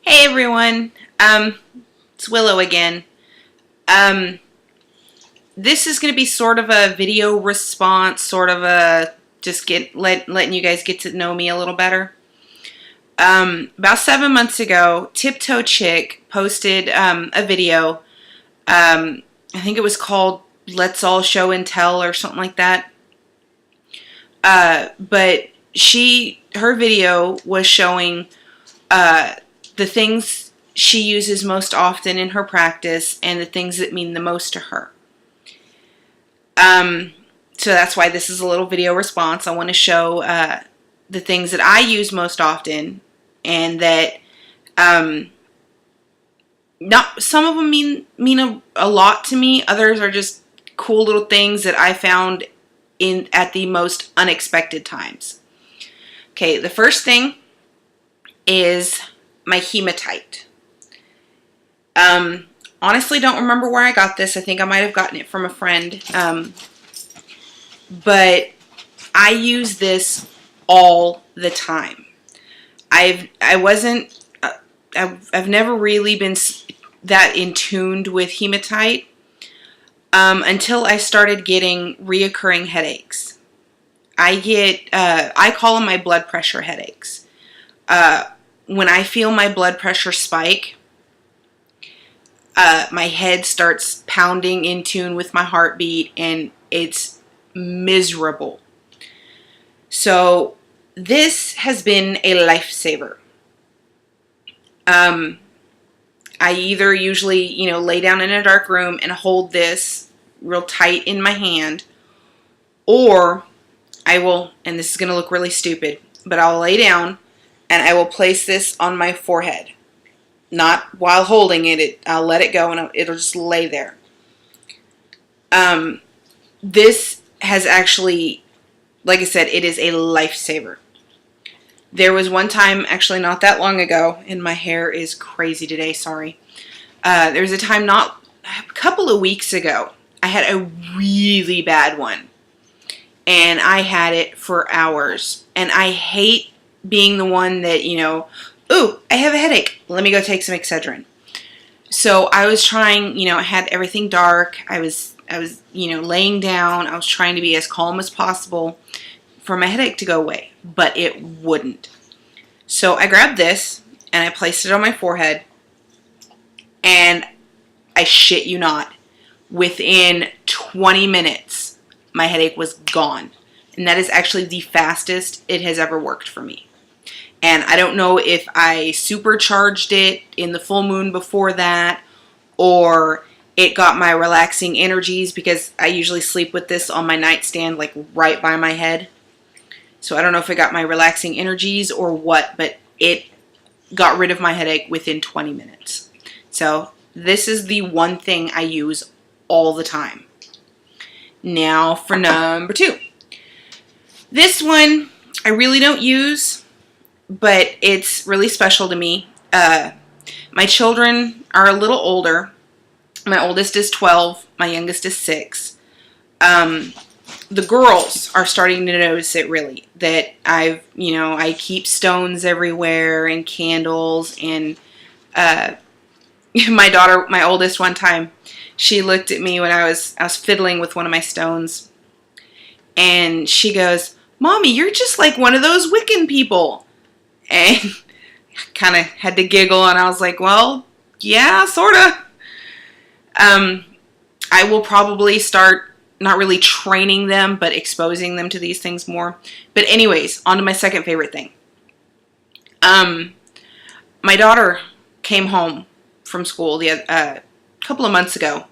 Hey everyone, it's Willow again. This is going to be sort of a video response, sort of a just letting you guys get to know me a little better. About 7 months ago, TipToeChick posted a video. I think it was called "Let's All Show and Tell" or something like that. But her video was showing the things she uses most often in her practice and the things that mean the most to her. So that's why this is a little video response. I want to show the things that I use most often, and that not some of them mean a lot to me. Others are just cool little things that I found at the most unexpected times. Okay, the first thing is my hematite. Honestly, don't remember where I got this. I think I might have gotten it from a friend. But I use this all the time. I've never really been that in tuned with hematite until I started getting reoccurring headaches. I call them my blood pressure headaches. When I feel my blood pressure spike, my head starts pounding in tune with my heartbeat, and it's miserable. So this has been a lifesaver. I either usually, lay down in a dark room and hold this real tight in my hand, or I will, and this is going to look really stupid, but I'll lay down and I will place this on my forehead. Not while holding it, I'll let it go and it'll just lay there. This has actually, like I said, it is a lifesaver. There was one time, actually not that long ago, and my hair is crazy today, sorry. There was a time a couple of weeks ago, I had a really bad one. And I had it for hours. And I hate being the one that, ooh, I have a headache. Let me go take some Excedrin. So I was trying, I had everything dark. I was laying down. I was trying to be as calm as possible for my headache to go away, but it wouldn't. So I grabbed this and I placed it on my forehead, and I shit you not, within 20 minutes, my headache was gone. And that is actually the fastest it has ever worked for me. And I don't know if I supercharged it in the full moon before that, or it got my relaxing energies, because I usually sleep with this on my nightstand, like right by my head. So I don't know if it got my relaxing energies or what, but it got rid of my headache within 20 minutes. So this is the one thing I use all the time. Now for number 2. This one I really don't use, but it's really special to me. My children are a little older. My oldest is 12. My youngest is 6. The girls are starting to notice it, really, that I keep stones everywhere and candles. And my daughter, my oldest, one time, she looked at me when I was fiddling with one of my stones, and she goes, "Mommy, you're just like one of those Wiccan people." And I kind of had to giggle, and I was like, well, yeah, sort of. I will probably start not really training them, but exposing them to these things more. But anyways, on to my second favorite thing. My daughter came home from school a couple of months ago,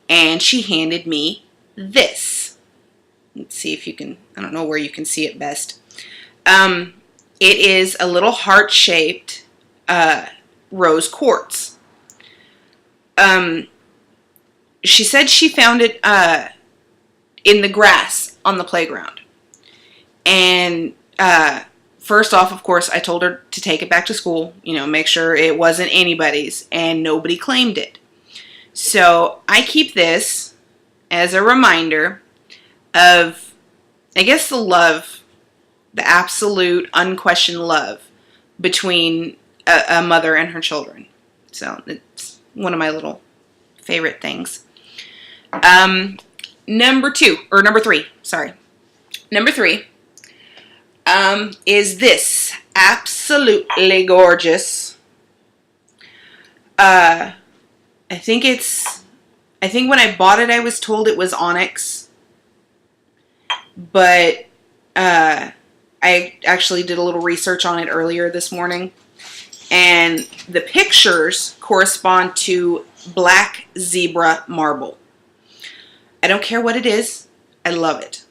and she handed me this. Let's see if you can, I don't know where you can see it best. It is a little heart-shaped rose quartz. She said she found it in the grass on the playground. And first off, of course, I told her to take it back to school, make sure it wasn't anybody's, and nobody claimed it. So I keep this as a reminder of, I guess, the absolute unquestioned love between a mother and her children. So it's one of my little favorite things. Number three, is this absolutely gorgeous. I think when I bought it, I was told it was onyx, but I actually did a little research on it earlier this morning, and the pictures correspond to black zebra marble. I don't care what it is. I love it.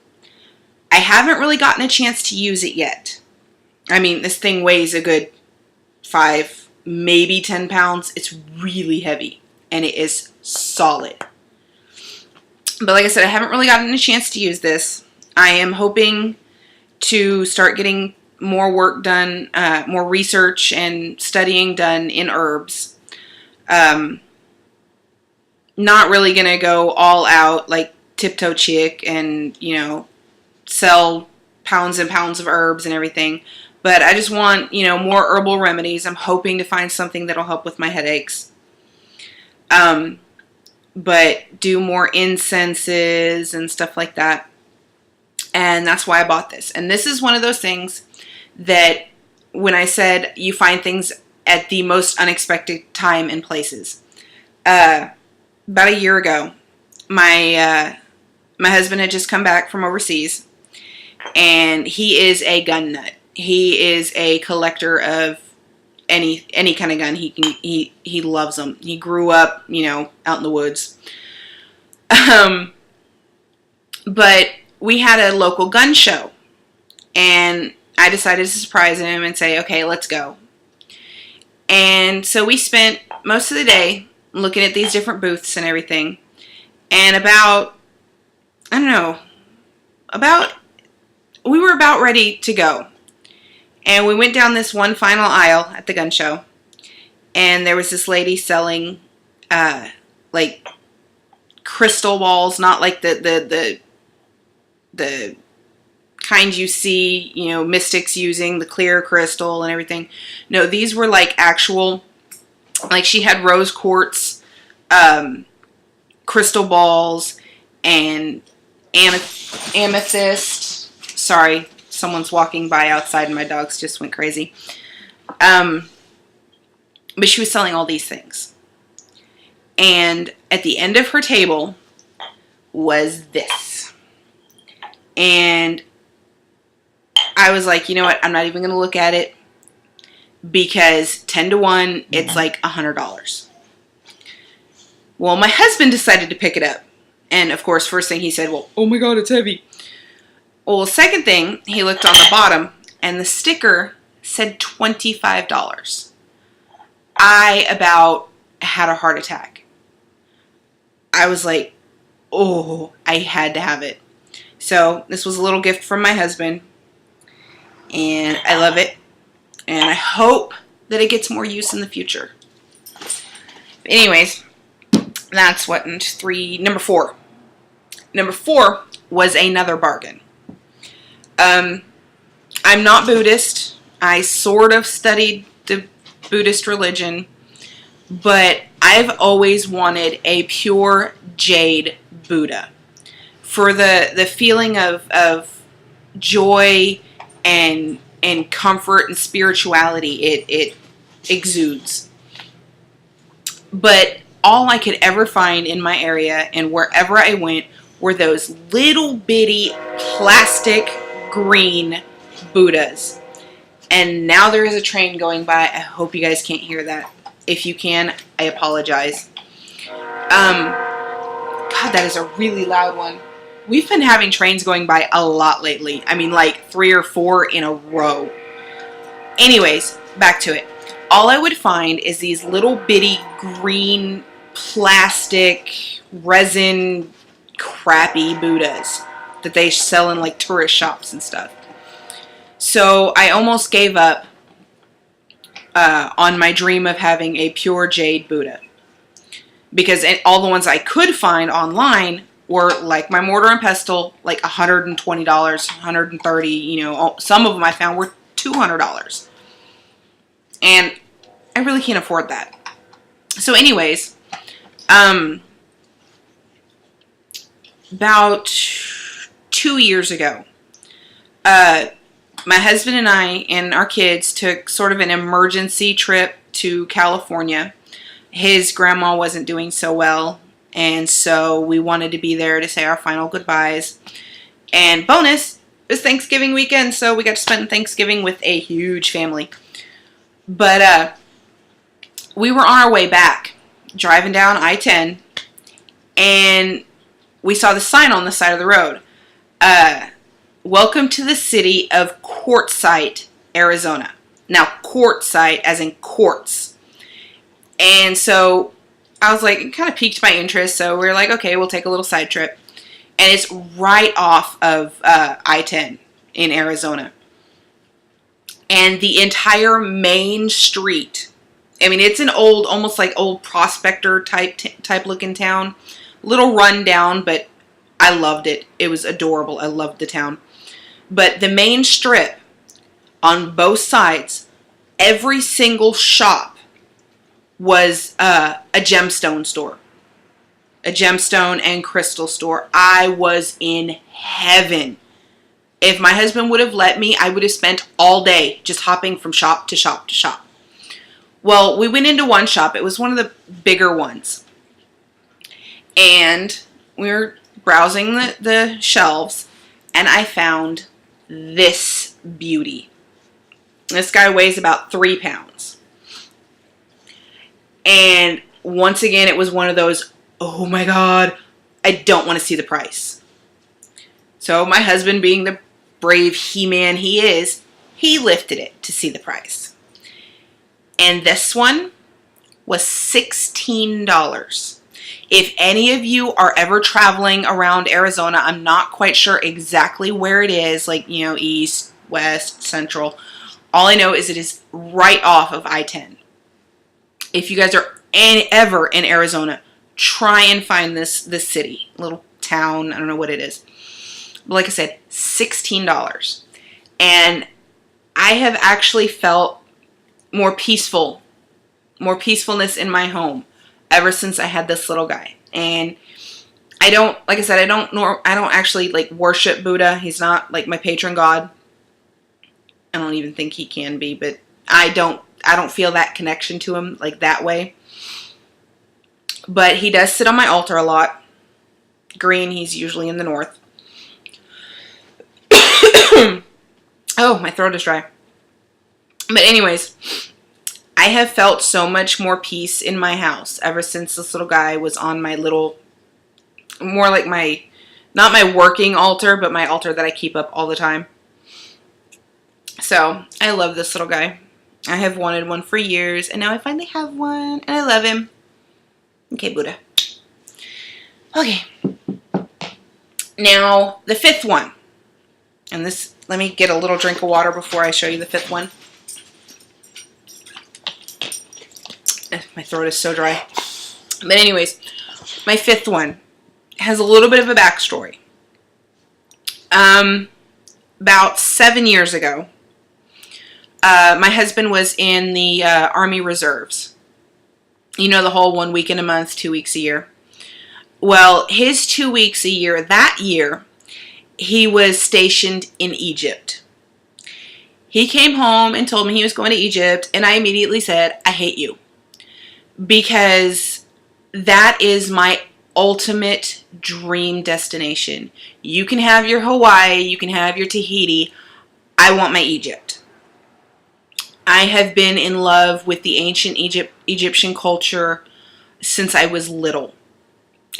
I haven't really gotten a chance to use it yet. I mean, this thing weighs a good 5, maybe 10 pounds. It's really heavy, and it is solid. But like I said, I haven't really gotten a chance to use this. I am hoping to start getting more work done, more research and studying done in herbs. Not really going to go all out like TipToeChick and, sell pounds and pounds of herbs and everything. But I just want, more herbal remedies. I'm hoping to find something that'll help with my headaches. But do more incenses and stuff like that. And that's why I bought this. And this is one of those things that when I said you find things at the most unexpected time and places. About a year ago, my husband had just come back from overseas, and he is a gun nut. He is a collector of any kind of gun. He loves them. He grew up, out in the woods. But we had a local gun show, and I decided to surprise him and say, okay, let's go. And so we spent most of the day looking at these different booths and everything. And we were about ready to go. And we went down this one final aisle at the gun show. And there was this lady selling, like, crystal balls, not like the kind you see, mystics using, the clear crystal and everything. No, these were like actual, like she had rose quartz, crystal balls, and amethyst. Sorry, someone's walking by outside and my dogs just went crazy. But she was selling all these things. And at the end of her table was this. And I was like, you know what? I'm not even going to look at it, because 10 to 1, it's like $100. Well, my husband decided to pick it up. And of course, first thing he said, well, oh my God, it's heavy. Well, second thing, he looked on the bottom and the sticker said $25. I about had a heart attack. I was like, oh, I had to have it. So this was a little gift from my husband, and I love it, and I hope that it gets more use in the future. But anyways, that's what, number 4. Number 4 was another bargain. I'm not Buddhist. I sort of studied the Buddhist religion, but I've always wanted a pure jade Buddha. For the feeling of joy and comfort and spirituality it exudes. But all I could ever find in my area and wherever I went were those little bitty plastic green Buddhas. And now there is a train going by. I hope you guys can't hear that. If you can, I apologize. God, that is a really loud one. We've been having trains going by a lot lately. I mean, like 3 or 4 in a row. Anyways, back to it. All I would find is these little bitty green plastic resin crappy Buddhas that they sell in like tourist shops and stuff. So I almost gave up on my dream of having a pure jade Buddha, because all the ones I could find online were like my mortar and pestle, like $120, $130. Some of them I found were $200. And I really can't afford that. So anyways, about 2 years ago, my husband and I and our kids took sort of an emergency trip to California. His grandma wasn't doing so well, and so we wanted to be there to say our final goodbyes. And bonus, it was Thanksgiving weekend, so we got to spend Thanksgiving with a huge family. But we were on our way back, driving down I-10, and we saw the sign on the side of the road. Welcome to the city of Quartzsite, Arizona. Now, Quartzsite as in quartz. And so I was like, it kind of piqued my interest. So we were like, okay, we'll take a little side trip. And it's right off of I-10 in Arizona. And the entire main street, I mean, it's an old, almost like old prospector type looking town. Little run down, but I loved it. It was adorable. I loved the town. But the main strip, on both sides, every single shop was a gemstone store. A gemstone and crystal store. I was in heaven. If my husband would have let me, I would have spent all day just hopping from shop to shop to shop. Well, we went into one shop. It was one of the bigger ones. And we were browsing the shelves, and I found this beauty. This guy weighs about 3 pounds. And once again, it was one of those, oh my God, I don't want to see the price. So my husband, being the brave he-man he is, he lifted it to see the price. And this one was $16. If any of you are ever traveling around Arizona, I'm not quite sure exactly where it is, like, you know, east, west, central. All I know is it is right off of I-10. If you guys are ever in Arizona, try and find this city, little town. I don't know what it is. But like I said, $16. And I have actually felt more peacefulness in my home ever since I had this little guy. And I don't, like I said, I don't actually like worship Buddha. He's not like my patron god. I don't even think he can be, but I don't feel that connection to him like that way. But he does sit on my altar a lot. Green, he's usually in the north. Oh, my throat is dry. But anyways, I have felt so much more peace in my house ever since this little guy was on my little, more like my, not my working altar, but my altar that I keep up all the time. So, I love this little guy. I have wanted one for years, and now I finally have one, and I love him. Okay, Buddha. Okay. Now, the fifth one. And this, let me get a little drink of water before I show you the fifth one. My throat is so dry. But anyways, my fifth one has a little bit of a backstory. About 7 years ago, my husband was in the Army Reserves. You know, the whole 1 week in a month, 2 weeks a year. Well, his 2 weeks a year, that year, he was stationed in Egypt. He came home and told me he was going to Egypt, and I immediately said, I hate you. Because that is my ultimate dream destination. You can have your Hawaii, you can have your Tahiti. I want my Egypt. I have been in love with the ancient Egyptian culture since I was little.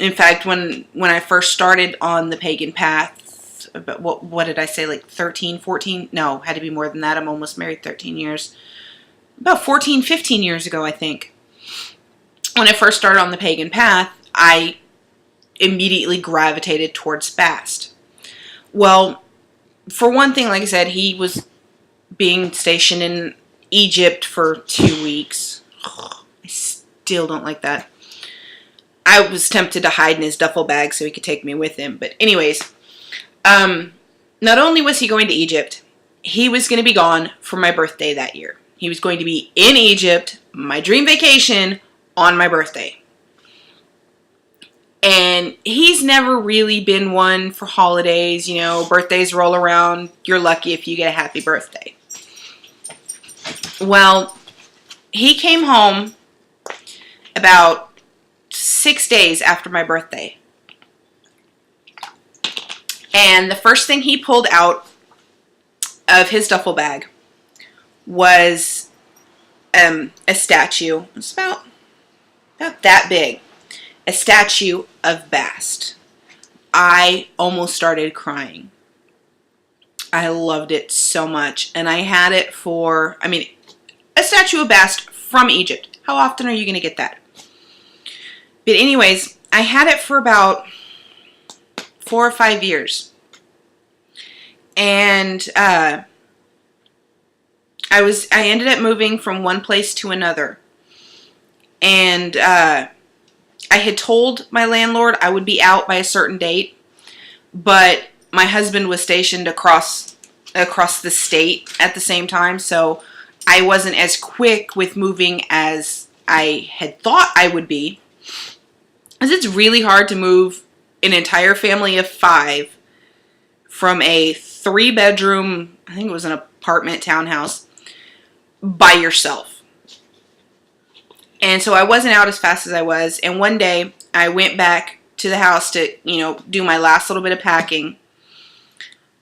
In fact, when I first started on the pagan path, about what did I say, like 13, 14? No, had to be more than that. I'm almost married 13 years. About 14, 15 years ago, I think. When I first started on the pagan path, I immediately gravitated towards fast. Well, for one thing, like I said, he was being stationed in Egypt for 2 weeks. I still don't like that. I was tempted to hide in his duffel bag so he could take me with him. But anyways, not only was he going to Egypt, he was going to be gone for my birthday that year. He was going to be in Egypt, my dream vacation, on my birthday. And he's never really been one for holidays. You know, birthdays roll around. You're lucky if you get a happy birthday. Well, he came home about 6 days after my birthday. And the first thing he pulled out of his duffel bag was a statue. It's about that big. A statue of Bast. I almost started crying. I loved it so much. And I had it for, a statue of Bast from Egypt. How often are you going to get that? But anyways, I had it for about 4 or 5 years. And I ended up moving from one place to another. And I had told my landlord I would be out by a certain date, but my husband was stationed across the state at the same time, so I wasn't as quick with moving as I had thought I would be. Because it's really hard to move an entire family of 5 from a 3-bedroom, I think it was an apartment townhouse, by yourself. And so I wasn't out as fast as I was. And one day I went back to the house to, do my last little bit of packing,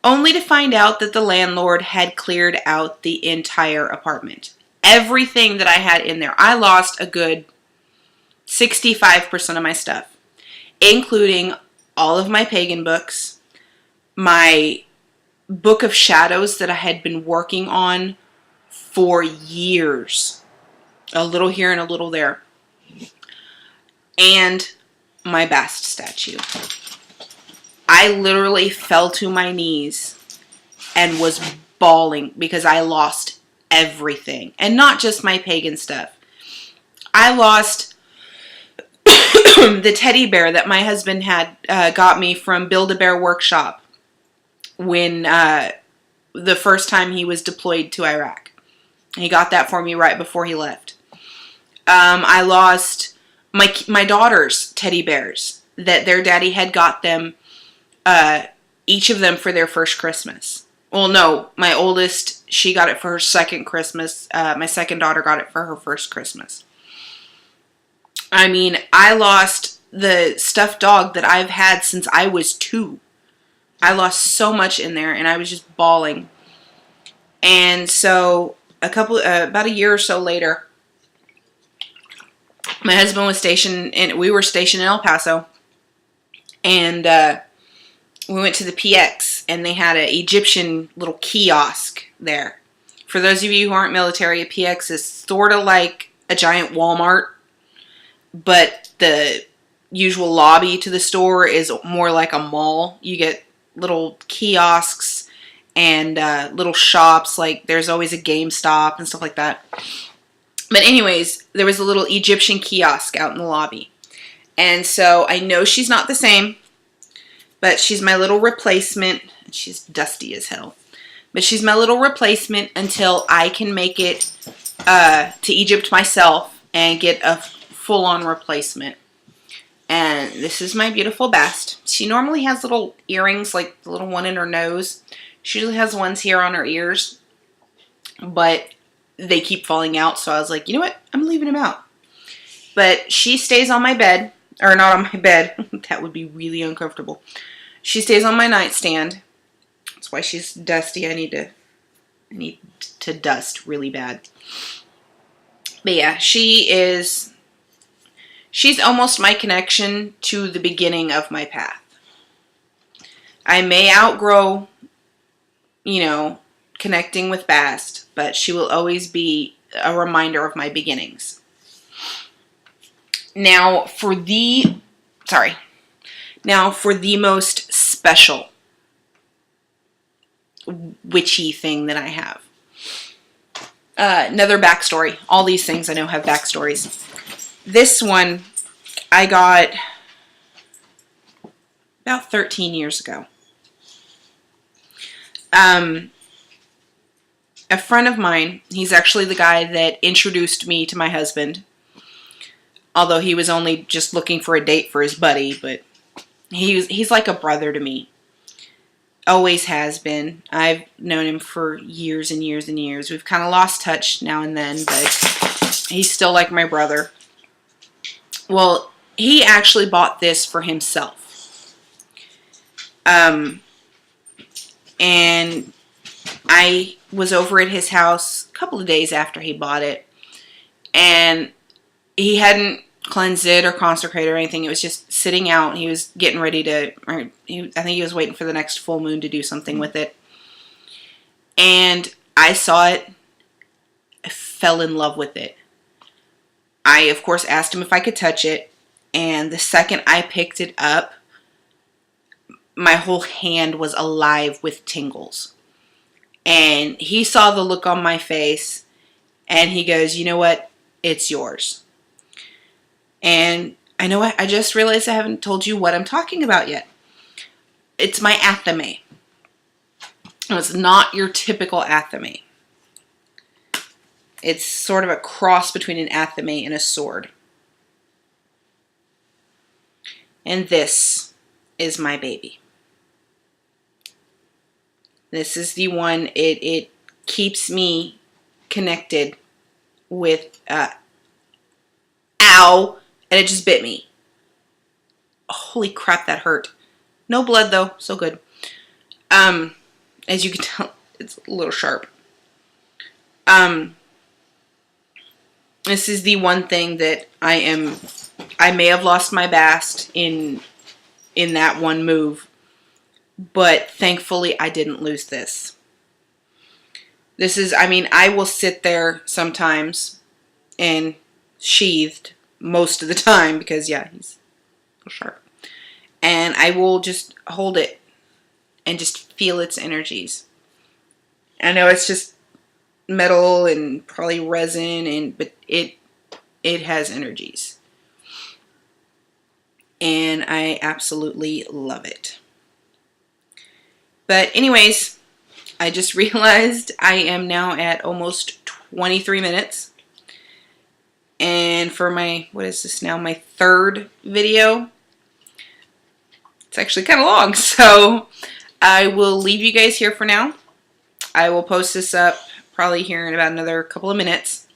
only to find out that the landlord had cleared out the entire apartment. Everything that I had in there. I lost a good 65% of my stuff, including all of my pagan books, my book of shadows that I had been working on for years. A little here and a little there. And my Bast statue. I literally fell to my knees and was bawling because I lost everything. And not just my pagan stuff. I lost the teddy bear that my husband had got me from Build-A-Bear Workshop when the first time he was deployed to Iraq. He got that for me right before he left. I lost my daughter's teddy bears that their daddy had got them, each of them for their first Christmas. Well, no, my oldest, she got it for her second Christmas. My second daughter got it for her first Christmas. I lost the stuffed dog that I've had since I was 2. I lost so much in there, and I was just bawling. And so about a year or so later, my husband was stationed, and we were stationed in El Paso, and we went to the PX, and they had an Egyptian little kiosk there. For those of you who aren't military, a PX is sort of like a giant Walmart, but the usual lobby to the store is more like a mall. You get little kiosks and little shops, like there's always a GameStop and stuff like that. But anyways, there was a little Egyptian kiosk out in the lobby. And so I know she's not the same, but she's my little replacement. She's dusty as hell. But she's my little replacement until I can make it to Egypt myself and get a full-on replacement. And this is my beautiful Bast. She normally has little earrings, like the little one in her nose. She usually has ones here on her ears. But they keep falling out, so I was like, you know what? I'm leaving them out. But she stays on my bed, or not on my bed. That would be really uncomfortable. She stays on my nightstand. That's why she's dusty. I need to dust really bad. But yeah, she's almost my connection to the beginning of my path. I may outgrow, connecting with Bast, but she will always be a reminder of my beginnings. Now for the most special witchy thing that I have. Another backstory. All these things I know have backstories. This one I got about 13 years ago. a friend of mine, he's actually the guy that introduced me to my husband. Although he was only just looking for a date for his buddy, but he's like a brother to me. Always has been. I've known him for years and years and years. We've kind of lost touch now and then, but he's still like my brother. Well, he actually bought this for himself. And I was over at his house a couple of days after he bought it, and he hadn't cleansed it or consecrated or anything. It was just sitting out. He was getting ready to, I think he was waiting for the next full moon to do something with it. And I saw it. I fell in love with it. I, of course, asked him if I could touch it. And the second I picked it up, my whole hand was alive with tingles. And he saw the look on my face. And he goes, you know what? It's yours. And I know I just realized I haven't told you what I'm talking about yet. It's my athame. It's not your typical athame. It's sort of a cross between an athame and a sword. And this is my baby. This is the one, it keeps me connected with, ow! And it just bit me. Holy crap, that hurt. No blood though, so good. As you can tell, it's a little sharp. This is the one thing that I may have lost my bast in that one move, but thankfully I didn't lose this. This is, I mean, I will sit there sometimes and sheathed most of the time because, yeah, he's a little sharp. And I will just hold it and just feel its energies. I know it's just metal and probably resin, but it has energies. And I absolutely love it. But anyways, I just realized I am now at almost 23 minutes. And for my, what is this now, my third video, it's actually kind of long, so I will leave you guys here for now. I will post this up probably here in about another couple of minutes.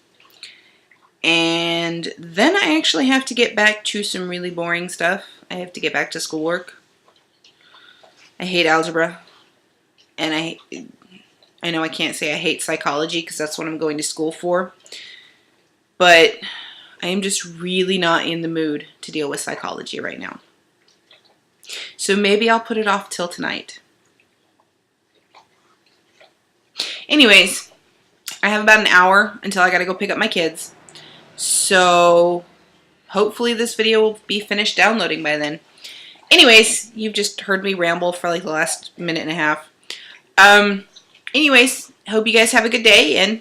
And then I actually have to get back to some really boring stuff. I have to get back to schoolwork. I hate algebra. And I know I can't say I hate psychology because that's what I'm going to school for. But I am just really not in the mood to deal with psychology right now. So maybe I'll put it off till tonight. Anyways, I have about an hour until I gotta go pick up my kids. So hopefully this video will be finished downloading by then. Anyways, you've just heard me ramble for like the last minute and a half. Anyways, hope you guys have a good day and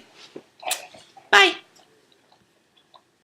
bye.